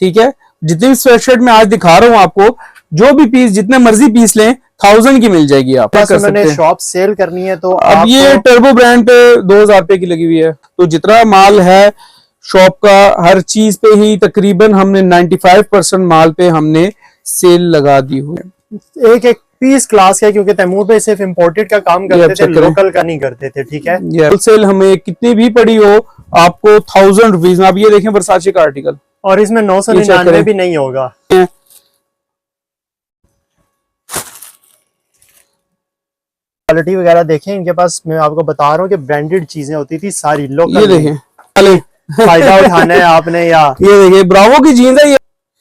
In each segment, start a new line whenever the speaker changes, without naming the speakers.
ठीक है। जितनी भी स्वेटशर्ट मैं आज दिखा रहा हूँ आपको, जो भी पीस जितने मर्जी पीस लें 1000 की मिल जाएगी। आप कर सकते हैं।
शॉप सेल करनी है तो
अब ये टर्बो ब्रांड पे 2000 रुपए की लगी हुई है। तो जितना माल है शॉप का, हर चीज पे ही तकरीबन हमने 95% माल पे हमने सेल लगा दी हुई है।
एक एक पीस क्लास का, क्योंकि तैमूर पे सिर्फ इम्पोर्टेड का काम करते थे, लोकल का नहीं करते थे। ठीक है।
होलसेल हमें कितनी भी पड़ी हो आपको 1000 रुपीज में। आप ये देखें वर्साचे का आर्टिकल,
और इसमें 999 भी नहीं होगा। क्वालिटी वगैरह देखें इनके पास। मैं आपको बता रहा हूँ कि ब्रांडेड चीजें होती थी सारी लोकल।
ये देखें,
फायदा उठाना है आपने। या
ये देखिए ब्रावो की जीन्स है, ये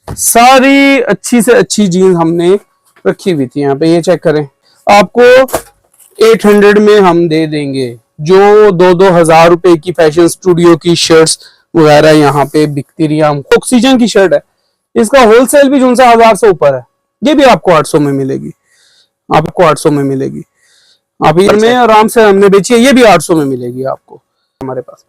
सारी अच्छी से अच्छी जीन्स हमने रखी हुई थी यहाँ पे। ये चेक करें, आपको 800 में हम दे देंगे। जो 2-2 हजार रुपए की फैशन स्टूडियो की शर्ट्स वगैरह यहाँ पे बिकती रही। हम ऑक्सीजन की शर्ट है, इसका होलसेल भी जो 1000 से ऊपर है, ये भी आपको 800 में मिलेगी। आपको 800 में मिलेगी। आप में आराम से हमने बेची है, ये भी 800 में मिलेगी आपको। हमारे पास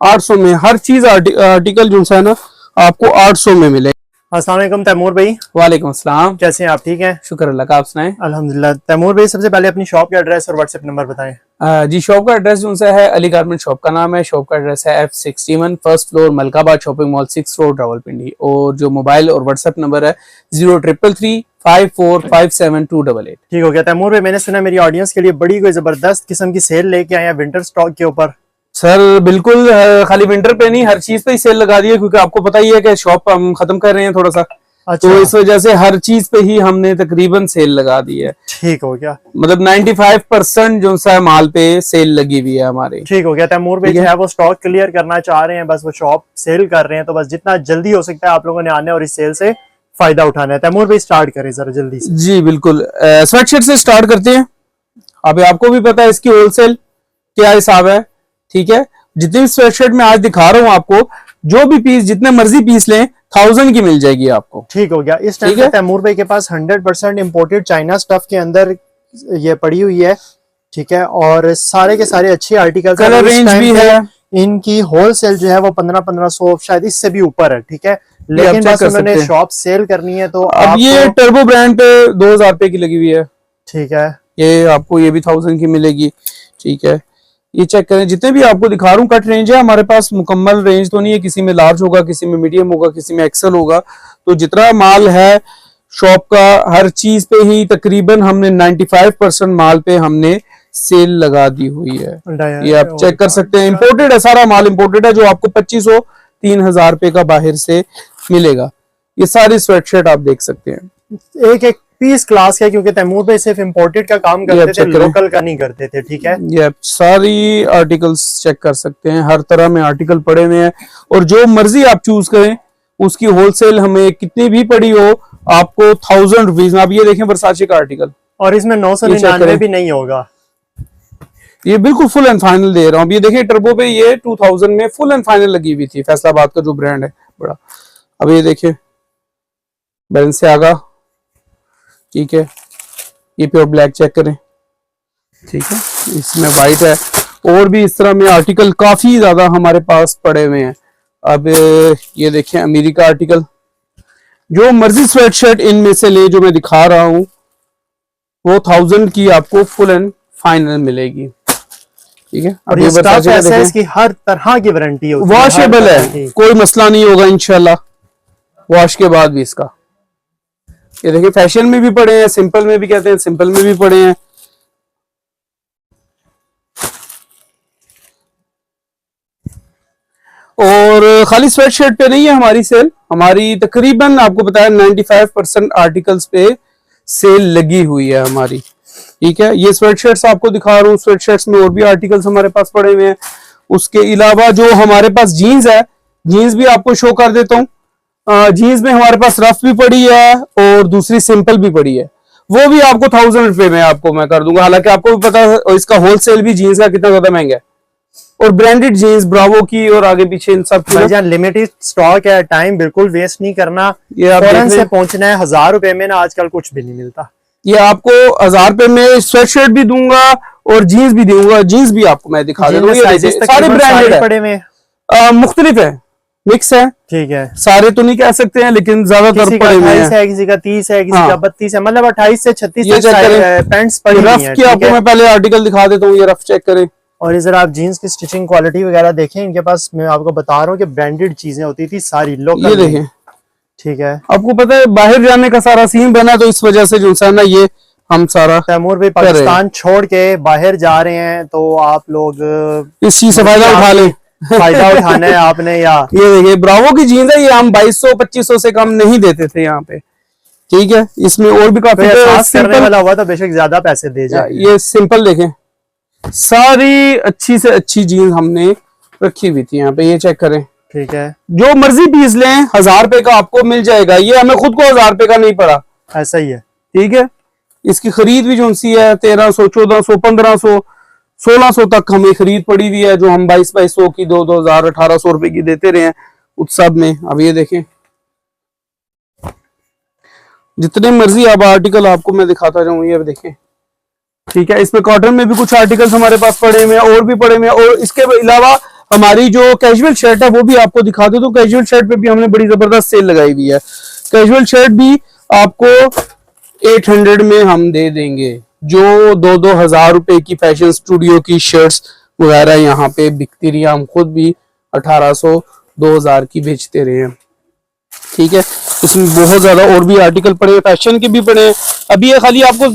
800 में हर चीज आर्टिकल जो है ना आपको 800 में मिलेगा।
अस्सलाम वालेकुम तैमूर भाई।
वालेकुम अस्सलाम।
कैसे हैं आप? ठीक हैं,
शुक्र अल्लाह का, आप सुनाएं।
अल्हम्दुलिल्लाह। तैमूर भाई सबसे पहले अपनी शॉप का एड्रेस और व्हाट्सएप नंबर बताएं।
जी, शॉप का एड्रेस जो है अली गारमेंट शॉप का नाम है। शॉप का एड्रेस है F61 first floor Malkabad shopping mall 6 road Rawalpindi. और जो मोबाइल और व्हाट्सएप नंबर है 0333 5457 288।
ठीक हो गया तैमूर भाई। मैंने सुना मेरी ऑडियंस के लिए बड़ी कोई जबरदस्त किस्म की सेल लेके आए हैं विंटर स्टॉक के ऊपर।
सर बिल्कुल, खाली विंटर पे नहीं, हर चीज पे ही सेल लगा दी है, क्योंकि आपको पता ही है कि शॉप हम खत्म कर रहे हैं थोड़ा सा।
अच्छा।
तो इस वजह से हर चीज पे ही हमने तकरीबन सेल लगा दी है।
ठीक हो गया।
मतलब 95% जो सा माल पे सेल लगी हुई है हमारे।
ठीक हो गया। तैमूर भाई जो है वो स्टॉक क्लियर करना चाह रहे हैं, बस वो शॉप सेल कर रहे हैं, तो बस जितना जल्दी हो सकता है आप लोगों ने आने और इस सेल से फायदा उठाना है। तैमूर भाई स्टार्ट करें जरा जल्दी से।
जी बिल्कुल, स्वेटशर्ट से स्टार्ट करते हैं। अभी आपको भी पता है इसकी होलसेल क्या हिसाब है। ठीक है। जितनी भी स्वेटशर्ट मैं आज दिखा रहा हूँ आपको, जो भी पीस जितने मर्जी पीस लें 1000 की मिल जाएगी आपको।
ठीक हो गया। इस टाइम पे तैमूर भाई के पास 100% इम्पोर्टेड चाइना स्टफ के अंदर ये पड़ी हुई है। ठीक है। और सारे के सारे अच्छे आर्टिकल,
कलर रेंज भी है।
इनकी होलसेल जो है वो 1500 शायद इससे भी ऊपर है। ठीक है। लेकिन बस उन्होंने शॉप सेल करनी है तो
अब ये टर्बो ब्रांड पे 2000 रुपए की लगी हुई है।
ठीक है।
ये आपको ये भी 1000 की मिलेगी। ठीक है। ये चेक करें, जितने भी आपको दिखा रहा हूँ कट रेंज है हमारे पास। मुकम्मल रेंज तो नहीं है, किसी में लार्ज होगा, किसी में मीडियम होगा, किसी में एक्सेल होगा। तो जितना माल है शॉप का, हर चीज पे ही तकरीबन हमने 95% माल पे हमने सेल लगा दी हुई है। ये आप चेक कर सकते हैं। इम्पोर्टेड है, सारा माल इम्पोर्टेड है, जो आपको 2500-3000 रुपए का बाहर से मिलेगा। ये सारी स्वेटशर्ट आप देख सकते हैं।
एक एक पीस क्लास का, क्योंकि तैमूर पे सिर्फ इम्पोर्टेड का काम करते थे, लोकल का नहीं करते थे। ठीक है।
ये आप सारी आर्टिकल्स चेक कर सकते हैं, हर तरह में आर्टिकल पड़े हुए हैं। और जो मर्जी आप चूज करें उसकी होलसेल हमें कितनी भी पड़ी हो आपको 1000 रुपीज में। आप ये देखें वर्साचे का आर्टिकल,
और इसमें 999 भी नहीं होगा।
ये बिल्कुल फुल एंड फाइनल दे रहा हूँ। ये देखिए टर्बो पे ये 2000 में फुल एंड फाइनल लगी हुई थी, फैसलाबाद का जो ब्रांड है बड़ा। अब ये देखिए बैलेंस से आगा। ठीक है। ये प्योर ब्लैक चेक करें। ठीक है। इसमें व्हाइट है, और भी इस तरह में आर्टिकल काफी ज्यादा हमारे पास पड़े हुए हैं। अब ये देखें अमेरिका आर्टिकल, जो मर्जी स्वेटशर्ट इनमें से ले जो मैं दिखा रहा हूं वो 1000 की आपको फुल एंड फाइनल मिलेगी। ठीक है।
और ये स्टफ ऐसा है, इसकी हर तरह की वारंटी होती है,
वॉशेबल है, कोई मसला नहीं होगा इंशाल्लाह वॉश के बाद भी इसका। ये देखिए फैशन में भी पड़े हैं, सिंपल में भी कहते हैं, सिंपल में भी पड़े हैं। और खाली स्वेटशर्ट पे नहीं है हमारी सेल, हमारी तकरीबन आपको बताया 95% आर्टिकल्स पे सेल लगी हुई है हमारी। ठीक है। ये स्वेटशर्ट्स आपको दिखा रहा हूँ, स्वेटशर्ट्स में और भी आर्टिकल्स हमारे पास पड़े हुए हैं। उसके अलावा जो हमारे पास जीन्स है, जीन्स भी आपको शो कर देता हूँ। जीन्स में हमारे पास रफ भी पड़ी है और दूसरी सिंपल भी पड़ी है, वो भी आपको 1000 रुपए में आपको मैं कर दूंगा। हालांकि आपको भी पता है इसका होलसेल भी जीन्स का कितना ज्यादा महंगा है। और ब्रांडेड जीन्स ब्रावो की और आगे पीछे इन सब की
लिमिटेड स्टॉक है। टाइम बिल्कुल वेस्ट नहीं करना, फौरन से पहुंचना है। 1000 रुपए में ना आजकल कुछ भी नहीं मिलता।
ये आपको 1000 रुपए में स्वेटशर्ट भी दूंगा और जीन्स भी दूंगा। जीन्स भी आपको मैं दिखा दूंगा, सारे ब्रांडेड पड़े हुए मुख्तलिफ है। मिक्स है,
ठीक है।
सारे तो नहीं कह सकते हैं लेकिन ज्यादातर
किसी का
पड़े हुए
28
हैं।
है, किसी का 30 है, किसी
हाँ।
का 32 है, मतलब 28 से 36
ये
तक
चेक करें,
पैंट्स पड़ी हुई
रफ
हैं,
की
ठीक
आपको
है।
मैं पहले आर्टिकल दिखा देता हूँ, ये रफ चेक करें।
और इधर आप जीन्स की स्टिचिंग क्वालिटी वगैरह देखें, इनके पास मैं आपको बता रहा हूँ कि ब्रांडेड चीजें होती थी सारी,
ये
लोकल नहीं,
देखें,
ठीक है।
आपको पता है बाहर जाने का सारा सीन बना, तो इस वजह से जो है ना ये हम सारा
तैमूर भाई
कर रहे हैं।
पाकिस्तान छोड़ के बाहर जा रहे हैं तो आप लोग
इस चीज से फायदा उठा लें।
फायदा उठाना है आपने, या
ये देखिए ब्रावो की जीन्स है, ये हम 2200-2500 से कम नहीं देते थे यहाँ पे, ठीक है। इसमें और भी काफी
कोई एहसास करने
सिंपल,
वाला हुआ तो बेशक ज्यादा पैसे दे जाए।
ये सिंपल देखें, सारी अच्छी से अच्छी जीन्स हमने रखी हुई थी यहाँ पे, ये चेक करें।
ठीक है,
जो मर्जी पीस लें 1000 रुपए का आपको मिल जाएगा, ये हमें खुद को 1000 रुपए का नहीं पड़ा,
ऐसा ही है,
ठीक है। इसकी खरीद भी जो सी है 1300, 1400, 1500, 1600 तक हमें खरीद पड़ी हुई है, जो हम 2200 की 2000, 1800 रुपए की देते रहे हैं उत्सव में। अब ये देखें, जितने मर्जी अब आर्टिकल आपको मैं दिखाता जाऊं, ये देखें, ठीक है। इसमें कॉटन में भी कुछ आर्टिकल्स हमारे पास पड़े हुए हैं, और भी पड़े हुए हैं, और इसके अलावा हमारी जो कैजुअल शर्ट है वो भी आपको दिखा दो। तो कैजुअल शर्ट पे भी हमने बड़ी जबरदस्त सेल लगाई हुई है। कैजुअल शर्ट भी आपको 800 में हम दे देंगे, जो 2-2 हजार रुपए की फैशन स्टूडियो की शर्ट्स वगैरह यहाँ पे बिकती रही, हम खुद भी 1800-2000 की बेचते रहे हैं, ठीक है। इसमें बहुत ज्यादा और भी आर्टिकल पड़े हैं, फैशन के भी पड़े हैं। अभी ये खाली आपको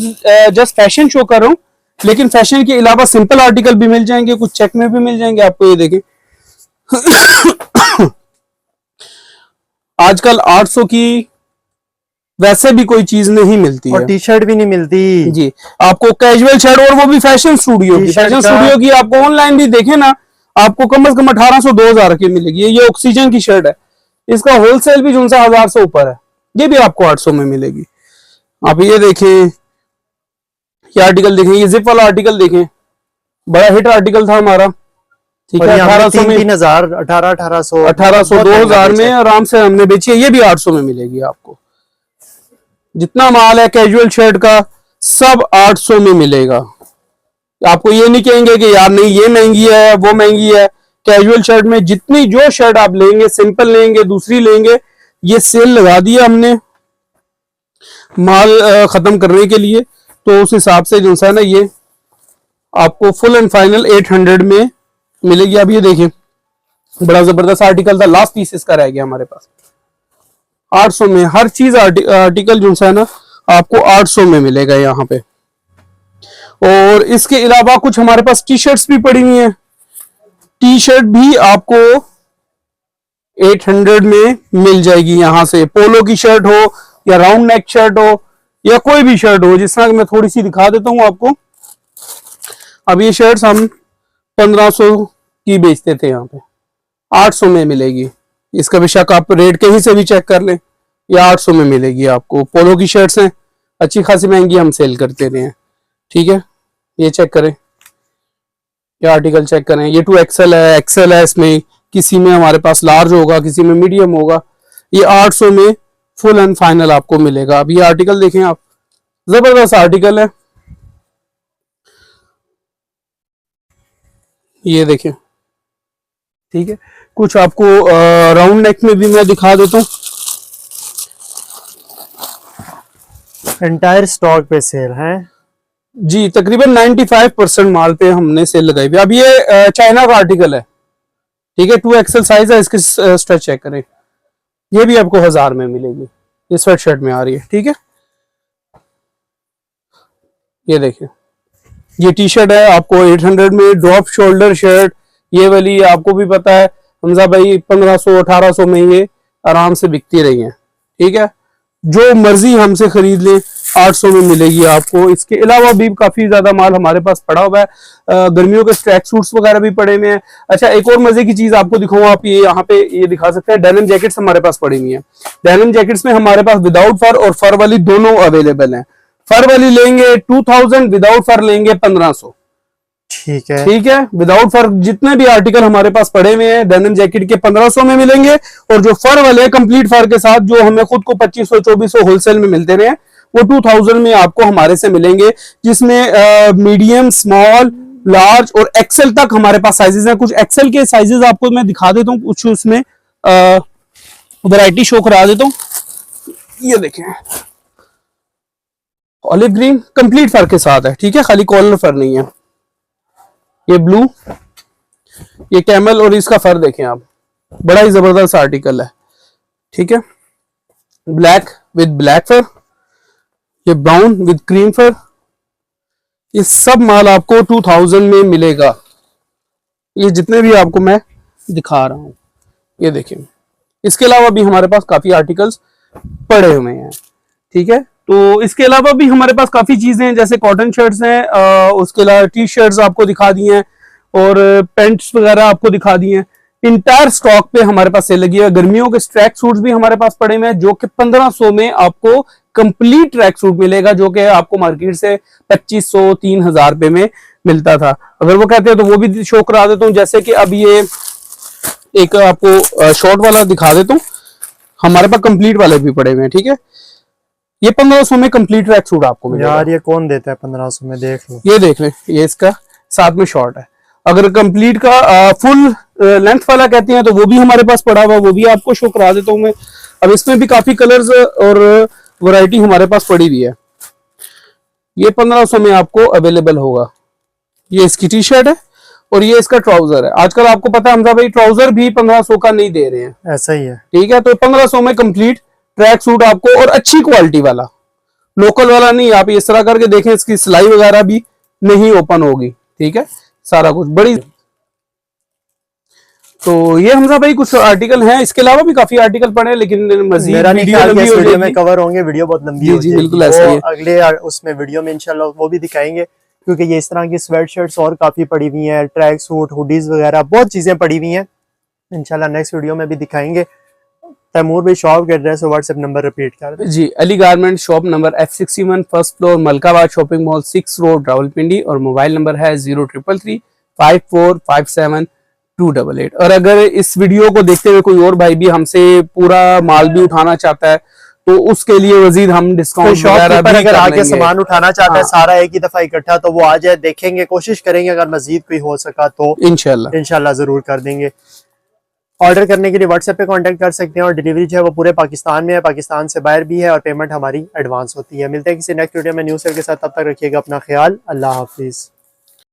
जस्ट फैशन शो कर रहा हूँ, लेकिन फैशन के अलावा सिंपल आर्टिकल भी मिल जाएंगे, कुछ चेक में भी मिल जाएंगे आपको। ये देखें आजकल 800 की वैसे भी कोई चीज नहीं मिलती
और
है,
टी शर्ट भी नहीं मिलती
जी। आपको कैजुअल शर्ट, और वो भी फैशन स्टूडियो की,
टी-शर्ट
फैशन
का-
स्टूडियो की आपको ऑनलाइन भी देखे ना, आपको कम से कम 1800-2000 की मिलेगी। ये ऑक्सीजन की शर्ट है, इसका होलसेल भी जो 1000 से ऊपर है, ये भी आपको 800 में मिलेगी। आप ये देखें, ये आर्टिकल देखें, ये जिप वाला आर्टिकल देखें, बड़ा हिट आर्टिकल था हमारा, ठीक है। 1800 में,
3000, 1800,
2000 में आराम से हमने बेची है, ये भी 800 में मिलेगी आपको। जितना माल है कैजुअल शर्ट का सब 800 में मिलेगा। आपको ये नहीं कहेंगे कि यार नहीं ये महंगी है वो महंगी है। कैजुअल शर्ट में जितनी जो शर्ट आप लेंगे, सिंपल लेंगे, दूसरी लेंगे, ये सेल लगा दिया हमने माल खत्म करने के लिए, तो उस हिसाब से जो है ना ये आपको फुल एंड फाइनल 800 में मिलेगी। अब ये देखिए, बड़ा जबरदस्त आर्टिकल था, लास्ट पीस इसका रह गया हमारे पास। 800 में हर चीज आर्टिकल जो है ना आपको 800 में मिलेगा यहाँ पे। और इसके अलावा कुछ हमारे पास टी शर्ट्स भी पड़ी हुई हैं, टी शर्ट भी आपको 800 में मिल जाएगी। यहां से पोलो की शर्ट हो या राउंड नेक शर्ट हो या कोई भी शर्ट हो, जिस तरह कि मैं थोड़ी सी दिखा देता हूं आपको। अब ये शर्ट्स हम 1500 की बेचते थे, यहाँ पे 800 में मिलेगी। इसका बेशक आप रेट कहीं से भी चेक कर लें, ये 800 में मिलेगी आपको। पोलो की शर्ट्स हैं, अच्छी खासी महंगी हम सेल करते रहे हैं, ठीक है। ये चेक करें, ये आर्टिकल चेक करें, ये 2XL है, XL है, इसमें किसी में हमारे पास लार्ज होगा, किसी में मीडियम होगा। ये 800 में फुल एंड फाइनल आपको मिलेगा। अब ये आर्टिकल देखें आप, जबरदस्त आर्टिकल है, ये देखें, ठीक है। कुछ आपको राउंड नेक में भी मैं दिखा देता हूँ।
एंटायर स्टॉक पे सेल है
जी, तकरीबन 95% माल पे हमने सेल लगाई हुई। अब ये चाइना का आर्टिकल है, ठीक है, 2XL साइज है, इसकी स्ट्रेच चेक करें, ये भी आपको 1000 में मिलेगी, ये स्वेट शर्ट में आ रही है, ठीक है। ये देखिए, ये टी शर्ट है आपको 800 में, ड्रॉप शोल्डर शर्ट, ये वाली आपको भी पता है हमजा भाई 1500-1800 में ये आराम से बिकती रही है, ठीक है। जो मर्जी हमसे खरीद लें 800 में मिलेगी आपको। इसके अलावा भी काफी ज्यादा माल हमारे पास पड़ा हुआ है, गर्मियों के ट्रैक सूट्स वगैरह भी पड़े हुए हैं। अच्छा, एक और मजे की चीज आपको दिखाऊं, आप ये यहाँ पे ये दिखा सकते हैं, डेनिम जैकेट्स हमारे पास पड़ी हुई है। डेनिम जैकेट्स में हमारे पास विदाउट फर और फर वाली दोनों अवेलेबल है। फर वाली लेंगे 2000, विदाउट फर लेंगे 1500,
ठीक है,
ठीक है। विदाउट फर जितने भी आर्टिकल हमारे पास पड़े हुए हैं डेनिम जैकेट के 1500 में मिलेंगे, और जो फर वाले कंप्लीट फर के साथ जो हमें खुद को 2500-2400 होलसेल में मिलते रहे वो 2000 में आपको हमारे से मिलेंगे, जिसमें मीडियम, स्मॉल, लार्ज और एक्सेल तक हमारे पास साइजेस हैं। कुछ एक्सेल के साइजेस आपको मैं दिखा देता हूँ, कुछ उसमें वैरायटी शो करा देता हूँ। ये देखें ऑलिव ग्रीन कंप्लीट फर के साथ है, ठीक है, खाली कॉलर फर नहीं है। ये ब्लू, ये कैमल, और इसका फर देखें आप, बड़ा ही जबरदस्त आर्टिकल है, ठीक है। ब्लैक विद ब्लैक फर, ये ब्राउन विद क्रीम फर, ये सब माल आपको 2000 में मिलेगा। ये जितने भी आपको मैं दिखा रहा हूं, ये देखें। इसके अलावा भी हमारे पास काफी आर्टिकल्स पड़े हुए हैं, ठीक है। तो इसके अलावा भी हमारे पास काफी चीजें हैं, जैसे कॉटन शर्ट्स हैं, उसके अलावा टी शर्ट्स आपको दिखा दी हैं, और पेंट्स वगैरह आपको दिखा दी हैं। इंटायर स्टॉक पे हमारे पास सेल लगी है। गर्मियों के ट्रैक सूट्स भी हमारे पास पड़े हुए हैं, जो कि 1500 में आपको कंप्लीट ट्रैक सूट मिलेगा, जो कि आपको मार्केट से 2500-3000 रुपए में मिलता था। अगर वो कहते हैं तो वो भी शो करा देता हूँ। जैसे कि अब ये एक आपको शॉर्ट वाला दिखा देता हूँ, हमारे पास कंप्लीट वाले भी पड़े हुए हैं, ठीक है। ये 1500 में कंप्लीट ट्रैक सूट आपको मिलेगा।
यार ये कौन देता है 1500 में, देख लो,
ये देख लें, ये इसका साथ में शॉर्ट है। अगर कंप्लीट का फुल लेंथ वाला कहते हैं तो वो भी हमारे पास पड़ा हुआ, वो भी आपको शो करा देता हूं मैं। अब इसमें भी काफी कलर्स और वैरायटी हमारे पास पड़ी हुई है। ये 1500 में आपको अवेलेबल होगा। ये इसकी टी शर्ट है और ये इसका ट्राउजर है। आजकल आपको पता है हमजा भाई, ट्राउजर भी 1500 का नहीं दे रहे हैं,
ऐसा ही है,
ठीक है। तो 1500 में कंप्लीट ट्रैक सूट आपको, और अच्छी क्वालिटी वाला, लोकल वाला नहीं। आप इस तरह करके देखें, इसकी सिलाई वगैरह भी नहीं ओपन होगी, ठीक है, सारा कुछ बड़ी। तो ये हमजा भाई कुछ आर्टिकल हैं, इसके अलावा भी काफी आर्टिकल पड़े हैं, लेकिन मजीद
मेरा नहीं
वीडियो
ख्याल कि
लंबी
इस
हो
वीडियो में
जाएगी।
कवर होंगे, वीडियो बहुत लंबी
जी
हो
जी
जाएगी।
बिल्कुल ऐसा ही है।
अगले उसमें वीडियो में इंशाल्लाह वो भी दिखाएंगे, क्योंकि ये इस तरह की स्वेट शर्ट्स और काफी पड़ी हुई हैं, ट्रैक सूट, हुडीज वगैरह बहुत चीजें पड़ी हुई हैं। इंशाल्लाह नेक्स्ट वीडियो में भी दिखाएंगे। तैमूर भाई शॉप का एड्रेस और व्हाट्सएप नंबर रिपीट कर दें।
जी, Ali garment shop number F61 first floor, Malkabad shopping mall 6 road, Rawalpindi, और मोबाइल नंबर है 03335457 288। और अगर इस वीडियो को देखते हुए कोई और भाई भी हमसे पूरा माल भी उठाना चाहता है तो उसके लिए मजीद हम डिस्काउंट वगैरह भी
अगर
कर
आके
लेंगे।
सामान उठाना चाहता है
हाँ।
सारा एक ही दफा इकट्ठा, तो वो आ जाए, देखेंगे, कोशिश करेंगे, अगर मजीद कोई हो सका तो इंशाल्लाह जरूर कर देंगे। ऑर्डर करने के लिए व्हाट्सएप पे कांटेक्ट कर सकते हैं, और डिलीवरी जो है वो पूरे पाकिस्तान में है, पाकिस्तान से बाहर भी है, और पेमेंट हमारी एडवांस होती है। मिलते हैं किसी नेक्स्ट वीडियो में न्यू सेल के साथ, तब तक रखिएगा अपना ख्याल। अल्लाह हाफिज।